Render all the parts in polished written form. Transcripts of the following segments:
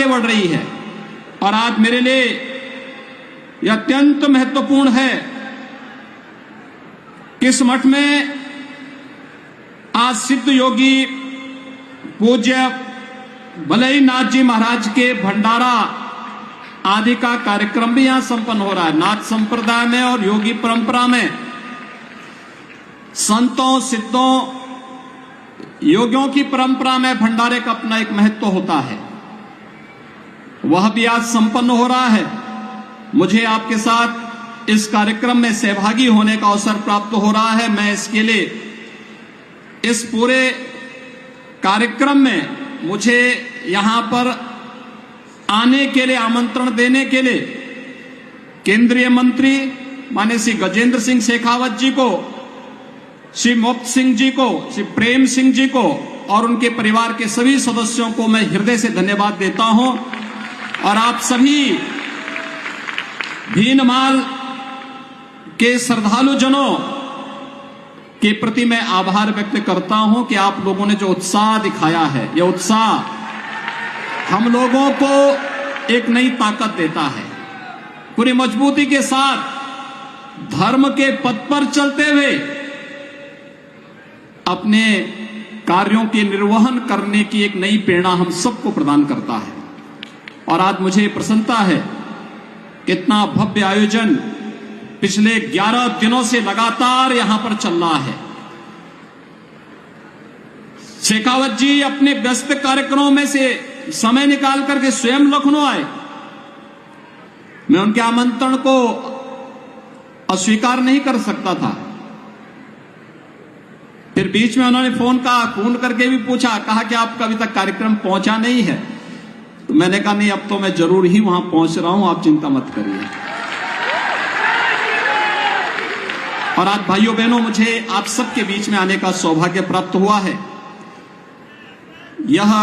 आगे बढ़ रही है। और आज मेरे लिए यह अत्यंत महत्वपूर्ण है कि इस मठ में आज सिद्ध योगी पूज्य भलई नाथ जी महाराज के भंडारा आदि का कार्यक्रम भी यहां संपन्न हो रहा है। नाथ संप्रदाय में और योगी परंपरा में संतों सिद्धों योगियों की परंपरा में भंडारे का अपना एक महत्व होता है, वह भी आज संपन्न हो रहा है। मुझे आपके साथ इस कार्यक्रम में सहभागी होने का अवसर प्राप्त हो रहा है। मैं इसके लिए इस पूरे कार्यक्रम में मुझे यहां पर आने के लिए आमंत्रण देने के लिए केंद्रीय मंत्री माननीय श्री गजेंद्र सिंह शेखावत जी को, श्री मुक्त सिंह जी को, श्री प्रेम सिंह जी को और उनके परिवार के सभी सदस्यों को मैं हृदय से धन्यवाद देता हूं। और आप सभी भीनमाल के श्रद्धालुजनों के प्रति मैं आभार व्यक्त करता हूं कि आप लोगों ने जो उत्साह दिखाया है, यह उत्साह हम लोगों को एक नई ताकत देता है। पूरी मजबूती के साथ धर्म के पथ पर चलते हुए अपने कार्यों के निर्वहन करने की एक नई प्रेरणा हम सबको प्रदान करता है। और आज मुझे प्रसन्नता है कितना भव्य आयोजन पिछले 11 दिनों से लगातार यहां पर चल रहा है। शेखावत जी अपने व्यस्त कार्यक्रमों में से समय निकाल करके स्वयं लखनऊ आए। मैं उनके आमंत्रण को अस्वीकार नहीं कर सकता था। फिर बीच में उन्होंने फोन करके भी पूछा, कहा कि आपका अभी तक कार्यक्रम पहुंचा नहीं है। तो मैंने कहा नहीं, अब तो मैं जरूर ही वहां पहुंच रहा हूं, आप चिंता मत करिए। और आज भाइयों बहनों, मुझे आप सबके बीच में आने का सौभाग्य प्राप्त हुआ है। यह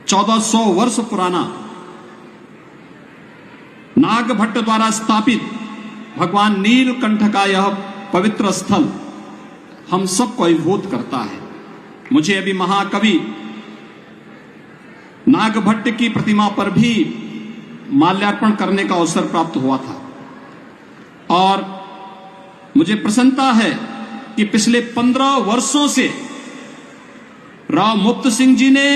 1400 वर्ष पुराना नागभट्ट द्वारा स्थापित भगवान नीलकंठ का यह पवित्र स्थल हम सबको अभिभूत करता है। मुझे अभी महाकवि नागभट्ट की प्रतिमा पर भी माल्यार्पण करने का अवसर प्राप्त हुआ था। और मुझे प्रसन्नता है कि पिछले 15 वर्षों से राव मुक्त सिंह जी ने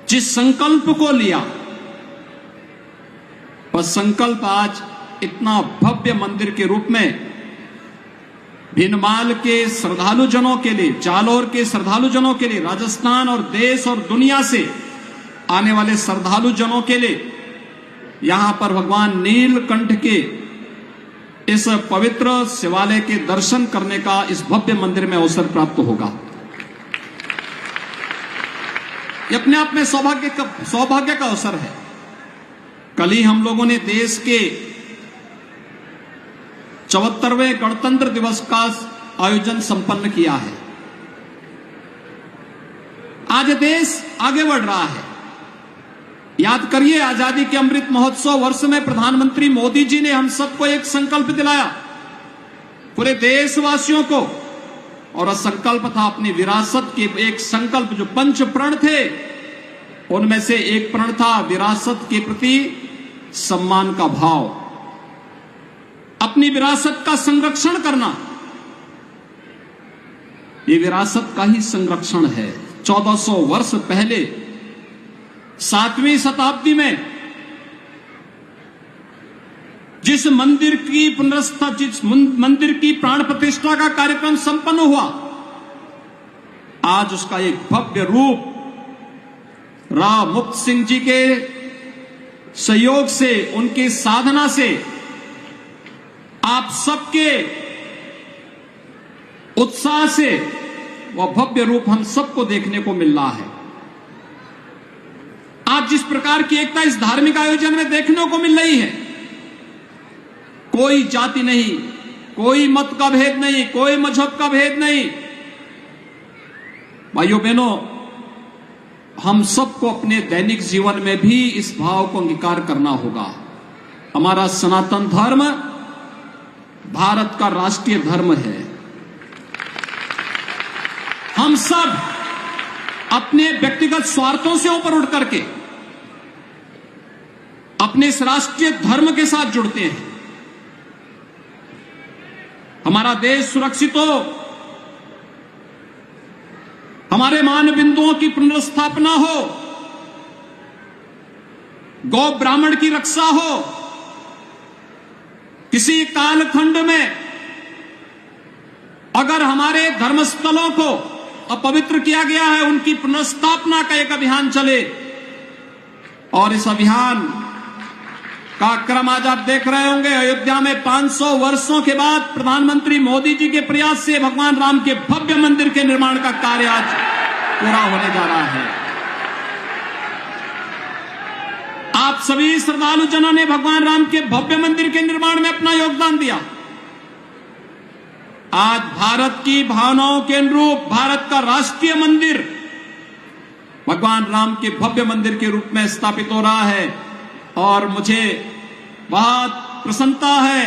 जिस संकल्प को लिया, वह संकल्प आज इतना भव्य मंदिर के रूप में भीनमाल के श्रद्धालुजनों के लिए, जालोर के श्रद्धालुजनों के लिए, राजस्थान और देश और दुनिया से आने वाले श्रद्धालुजनों के लिए यहां पर भगवान नीलकंठ के इस पवित्र शिवालय के दर्शन करने का इस भव्य मंदिर में अवसर प्राप्त होगा। यह अपने आप में सौभाग्य का अवसर है। कल ही हम लोगों ने देश के 74वें गणतंत्र दिवस का आयोजन संपन्न किया है। आज देश आगे बढ़ रहा है। याद करिए, आजादी के अमृत महोत्सव वर्ष में प्रधानमंत्री मोदी जी ने हम सबको एक संकल्प दिलाया, पूरे देशवासियों को। और वह संकल्प था अपनी विरासत के एक संकल्प, जो 5 प्रण थे उनमें से एक प्रण था विरासत के प्रति सम्मान का भाव, अपनी विरासत का संरक्षण करना। ये विरासत का ही संरक्षण है। 1400 वर्ष पहले 7वीं शताब्दी में जिस मंदिर की पुनर्स्था, जिस मंदिर की प्राण प्रतिष्ठा का कार्यक्रम संपन्न हुआ, आज उसका एक भव्य रूप राव मुक्त सिंह जी के सहयोग से, उनकी साधना से, आप सबके उत्साह से वह भव्य रूप हम सबको देखने को मिल रहा है। आज जिस प्रकार की एकता इस धार्मिक आयोजन में देखने को मिल रही है, कोई जाति नहीं, कोई मत का भेद नहीं, कोई मजहब का भेद नहीं। भाइयों बहनों, हम सबको अपने दैनिक जीवन में भी इस भाव को अंगीकार करना होगा। हमारा सनातन धर्म भारत का राष्ट्रीय धर्म है। हम सब अपने व्यक्तिगत स्वार्थों से ऊपर उठ करके अपने इस राष्ट्रीय धर्म के साथ जुड़ते हैं। हमारा देश सुरक्षित हो, हमारे मान बिंदुओं की पुनर्स्थापना हो, गौ ब्राह्मण की रक्षा हो, किसी कालखंड में अगर हमारे धर्मस्थलों को अपवित्र किया गया है, उनकी पुनर्स्थापना का एक अभियान चले। और इस अभियान का क्रम आज आप देख रहे होंगे। अयोध्या में 500 वर्षों के बाद प्रधानमंत्री मोदी जी के प्रयास से भगवान राम के भव्य मंदिर के निर्माण का कार्य आज पूरा होने जा रहा है। आप सभी श्रद्धालु जनों ने भगवान राम के भव्य मंदिर के निर्माण में अपना योगदान दिया। आज भारत की भावनाओं के अनुरूप भारत का राष्ट्रीय मंदिर भगवान राम के भव्य मंदिर के रूप में स्थापित हो रहा है। और मुझे बहुत प्रसन्नता है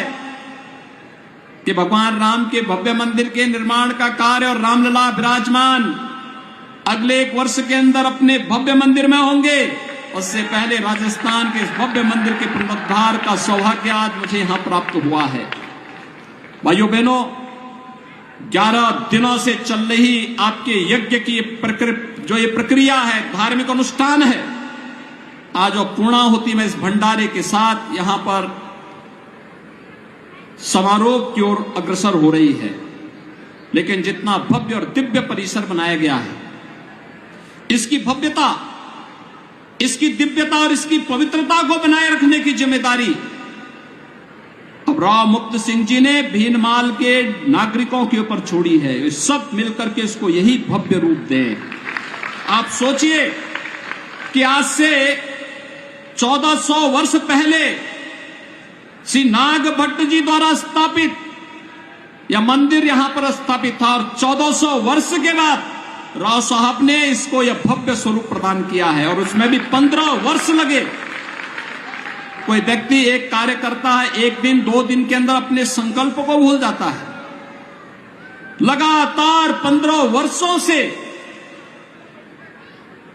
कि भगवान राम के भव्य मंदिर के निर्माण का कार्य और रामलला विराजमान अगले 1 वर्ष के अंदर अपने भव्य मंदिर में होंगे। उससे पहले राजस्थान के इस भव्य मंदिर के पुनरुद्धार का सौभाग्य आज मुझे यहां प्राप्त हुआ है। भाइयों बहनों, 11 दिनों से चल रही आपके यज्ञ की जो ये प्रक्रिया है, धार्मिक अनुष्ठान है, आज और पूर्णाहुति में इस भंडारे के साथ यहां पर समारोह की ओर अग्रसर हो रही है। लेकिन जितना भव्य और दिव्य परिसर बनाया गया है, इसकी भव्यता, इसकी दिव्यता और इसकी पवित्रता को बनाए रखने की जिम्मेदारी अब राव मुक्त सिंह जी ने भीनमाल के नागरिकों के ऊपर छोड़ी है। वे सब मिलकर के इसको यही भव्य रूप दें। आप सोचिए कि आज से 1400 वर्ष पहले श्री नाग भट्ट जी द्वारा स्थापित यह मंदिर यहां पर स्थापित था, और 1400 वर्ष के बाद राव साहब ने इसको यह भव्य स्वरूप प्रदान किया है। और उसमें भी 15 वर्ष लगे। कोई व्यक्ति एक कार्य करता है, 1 दिन 2 दिन के अंदर अपने संकल्प को भूल जाता है। लगातार 15 वर्षों से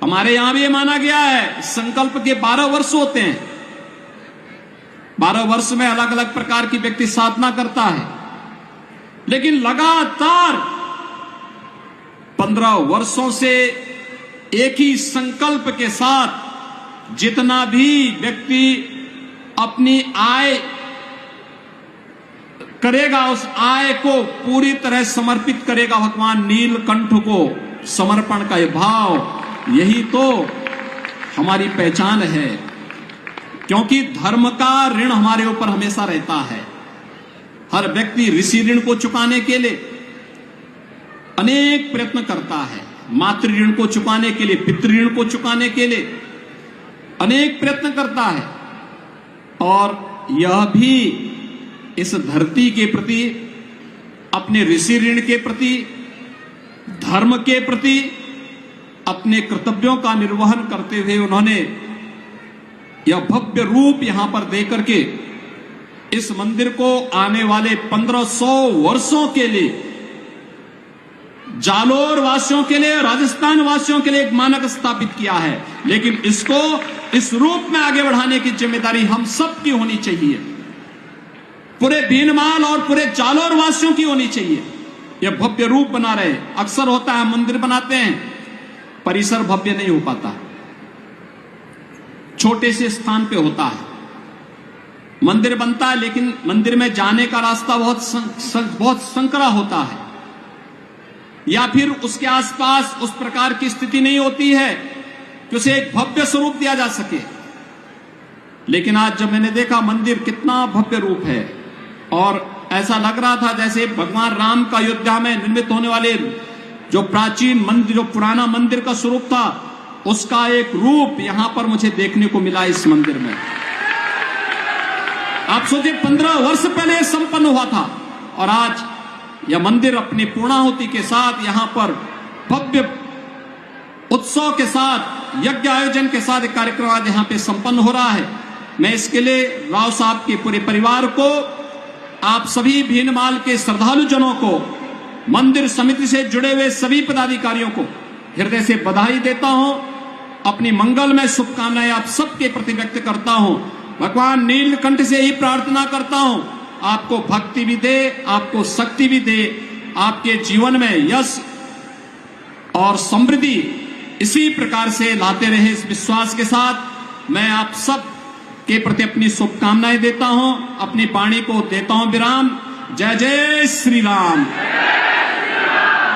हमारे यहां भी माना गया है संकल्प के 12 वर्ष होते हैं। 12 वर्ष में अलग अलग प्रकार की व्यक्ति साधना करता है, लेकिन लगातार 15 वर्षों से एक ही संकल्प के साथ जितना भी व्यक्ति अपनी आय करेगा, उस आय को पूरी तरह समर्पित करेगा भगवान नीलकंठ को। समर्पण का यह भाव, यही तो हमारी पहचान है। क्योंकि धर्म का ऋण हमारे ऊपर हमेशा रहता है। हर व्यक्ति ऋषि ऋण को चुकाने के लिए अनेक प्रयत्न करता है। मातृ ऋण को चुकाने के लिए, पितृ ऋण को चुकाने के लिए अनेक प्रयत्न करता है। और यह भी इस धरती के प्रति, अपने ऋषि ऋण के प्रति, धर्म के प्रति अपने कर्तव्यों का निर्वहन करते हुए उन्होंने यह भव्य रूप यहां पर देकर के इस मंदिर को आने वाले 1500 वर्षों के लिए जालोर वासियों के लिए, राजस्थान वासियों के लिए एक मानक स्थापित किया है। लेकिन इसको इस रूप में आगे बढ़ाने की जिम्मेदारी हम सब की होनी चाहिए, पूरे भीनमाल और पूरे जालोर वासियों की होनी चाहिए। यह भव्य रूप बना रहे। अक्सर होता है मंदिर बनाते हैं, परिसर भव्य नहीं हो पाता, छोटे से स्थान पे होता है। मंदिर बनता है लेकिन मंदिर में जाने का रास्ता बहुत संकरा होता है, या फिर उसके आसपास उस प्रकार की स्थिति नहीं होती है कि उसे एक भव्य स्वरूप दिया जा सके। लेकिन आज जब मैंने देखा मंदिर कितना भव्य रूप है, और ऐसा लग रहा था जैसे भगवान राम का अयोध्या में निर्मित होने वाले जो प्राचीन मंदिर, जो पुराना मंदिर का स्वरूप था, उसका एक रूप यहां पर मुझे देखने को मिला इस मंदिर में। आप सोचिए 15 वर्ष पहले संपन्न हुआ था, और आज यह मंदिर अपनी पूर्णाहुति के साथ यहां पर भव्य उत्सव के साथ, यज्ञ आयोजन के साथ एक कार्यक्रम आज यहां पे संपन्न हो रहा है। मैं इसके लिए राव साहब के पूरे परिवार को, आप सभी भीनमाल के श्रद्धालु जनों को, मंदिर समिति से जुड़े हुए सभी पदाधिकारियों को हृदय से बधाई देता हूं, अपनी मंगलमय शुभकामनाएं आप सबके प्रति व्यक्त करता हूं। भगवान नीलकंठ से ही प्रार्थना करता हूं, आपको भक्ति भी दे, आपको शक्ति भी दे, आपके जीवन में यश और समृद्धि इसी प्रकार से लाते रहे। इस विश्वास के साथ मैं आप सब के प्रति अपनी शुभकामनाएं देता हूं, अपनी वाणी को देता हूं विराम। जय जय श्री राम,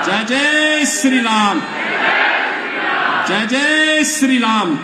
जय जय श्री राम, जय जय श्री राम।